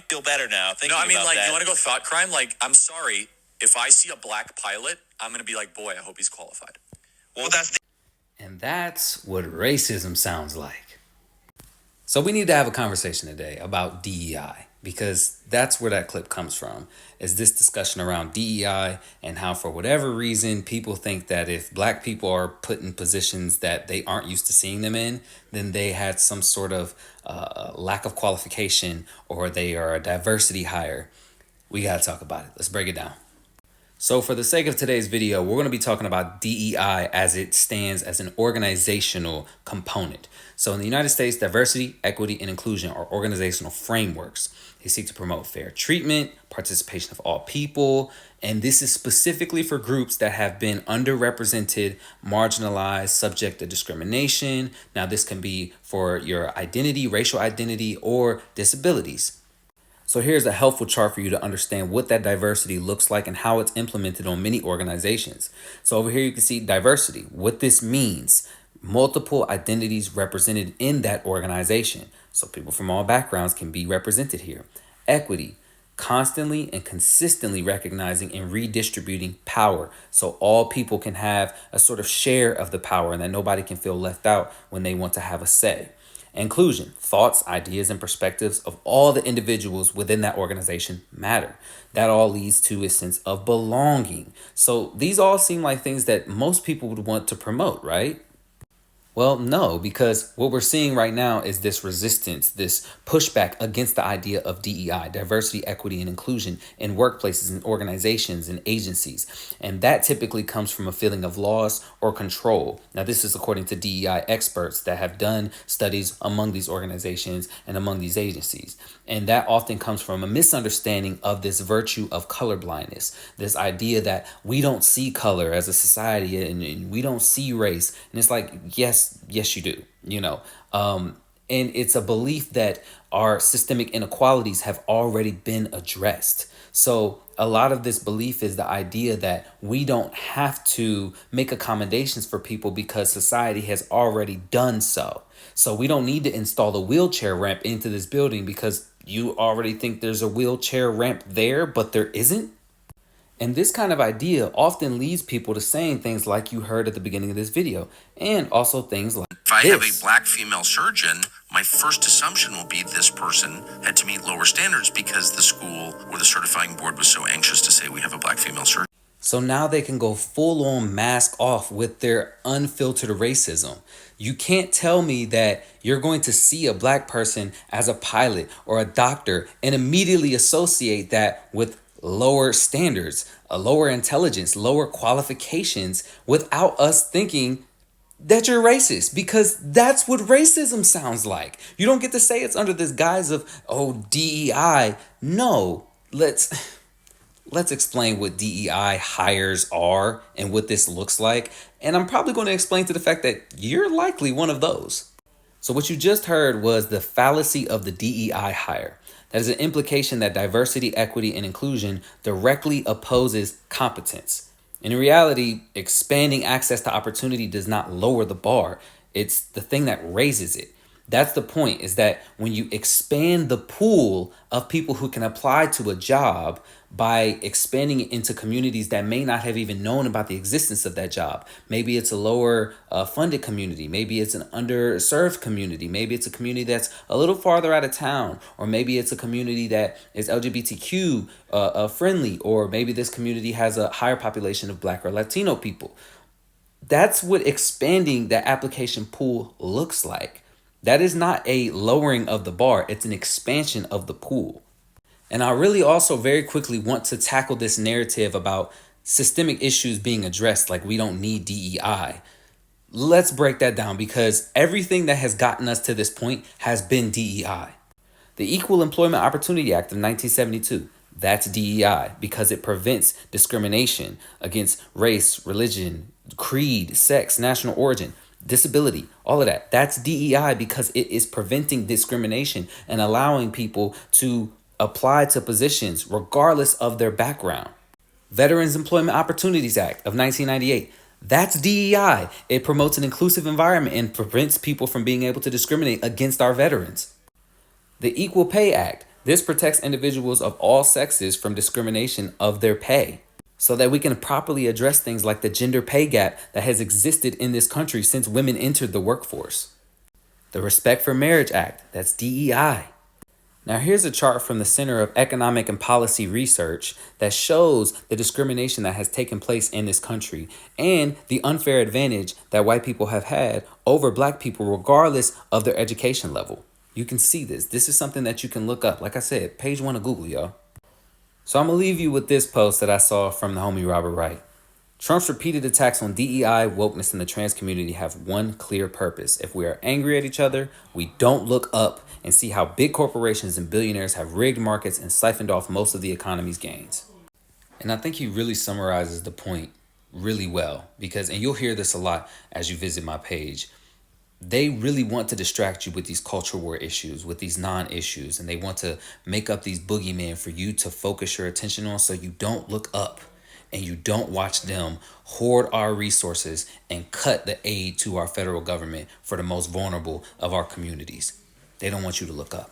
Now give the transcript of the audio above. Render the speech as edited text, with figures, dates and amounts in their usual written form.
feel better now. No, I mean, like, you want to go thought crime? Like, I'm sorry, if I see a black pilot, I'm going to be like, boy, I hope he's qualified. Well, And that's what racism sounds like. So we need to have a conversation today about DEI, because that's where that clip comes from, is this discussion around DEI and how, for whatever reason, people think that if black people are put in positions that they aren't used to seeing them in, then they had some sort of lack of qualification, or they are a diversity hire. We got to talk about it. Let's break it down. So for the sake of today's video, we're going to be talking about DEI as it stands as an organizational component. So in the United States, diversity, equity, and inclusion are organizational frameworks. They seek to promote fair treatment, participation of all people, and this is specifically for groups that have been underrepresented, marginalized, subject to discrimination. Now, this can be for your identity, racial identity, or disabilities. So here's a helpful chart for you to understand what that diversity looks like and how it's implemented on many organizations. So over here you can see diversity, what this means. Multiple identities represented in that organization. So people from all backgrounds can be represented here. Equity, constantly and consistently recognizing and redistributing power. So all people can have a sort of share of the power and that nobody can feel left out when they want to have a say. Inclusion, thoughts, ideas, and perspectives of all the individuals within that organization matter. That all leads to a sense of belonging. So these all seem like things that most people would want to promote, right? Well, no, because what we're seeing right now is this resistance, this pushback against the idea of DEI, diversity, equity, and inclusion in workplaces and organizations and agencies. And that typically comes from a feeling of loss or control. Now, this is according to DEI experts that have done studies among these organizations and among these agencies. And that often comes from a misunderstanding of this virtue of colorblindness, this idea that we don't see color as a society and we don't see race. And it's like, yes, you do, and it's a belief that our systemic inequalities have already been addressed. So a lot of this belief is the idea that we don't have to make accommodations for people because society has already done so. So we don't need to install a wheelchair ramp into this building because you already think there's a wheelchair ramp there, but there isn't. And this kind of idea often leads people to saying things like you heard at the beginning of this video, and also things like if I have a black female surgeon, my first assumption will be this person had to meet lower standards because the school or the certifying board was so anxious to say we have a black female surgeon. So now they can go full on mask off with their unfiltered racism. You can't tell me that you're going to see a black person as a pilot or a doctor and immediately associate that with lower standards, a lower intelligence, lower qualifications without us thinking that you're racist, because that's what racism sounds like. You don't get to say it's under this guise of, oh, DEI. No, let's explain what DEI hires are and what this looks like. And I'm probably going to explain to the fact that you're likely one of those. So what you just heard was the fallacy of the DEI hire. That is an implication that diversity, equity, and inclusion directly opposes competence. In reality, expanding access to opportunity does not lower the bar. It's the thing that raises it. That's the point, is that when you expand the pool of people who can apply to a job by expanding it into communities that may not have even known about the existence of that job. Maybe it's a lower funded community. Maybe it's an underserved community. Maybe it's a community that's a little farther out of town. Or maybe it's a community that is LGBTQ friendly. Or maybe this community has a higher population of Black or Latino people. That's what expanding that application pool looks like. That is not a lowering of the bar. It's an expansion of the pool. And I really also very quickly want to tackle this narrative about systemic issues being addressed, like we don't need DEI. Let's break that down, because everything that has gotten us to this point has been DEI. The Equal Employment Opportunity Act of 1972, that's DEI, because it prevents discrimination against race, religion, creed, sex, national origin, disability, all of that. That's DEI because it is preventing discrimination and allowing people to apply to positions regardless of their background. Veterans Employment Opportunities Act of 1998. That's DEI. It promotes an inclusive environment and prevents people from being able to discriminate against our veterans. The Equal Pay Act. This protects individuals of all sexes from discrimination of their pay, so that we can properly address things like the gender pay gap that has existed in this country since women entered the workforce. The Respect for Marriage Act, that's DEI. Now here's a chart from the Center of Economic and Policy Research that shows the discrimination that has taken place in this country and the unfair advantage that white people have had over black people regardless of their education level. You can see this. This is something that you can look up. Like I said, page 1 of Google, y'all. So I'm going to leave you with this post that I saw from the homie Robert Wright. Trump's repeated attacks on DEI, wokeness, and the trans community have one clear purpose. If we are angry at each other, we don't look up and see how big corporations and billionaires have rigged markets and siphoned off most of the economy's gains. And I think he really summarizes the point really well because, and you'll hear this a lot as you visit my page, they really want to distract you with these culture war issues, with these non-issues, and they want to make up these boogeymen for you to focus your attention on so you don't look up and you don't watch them hoard our resources and cut the aid to our federal government for the most vulnerable of our communities. They don't want you to look up.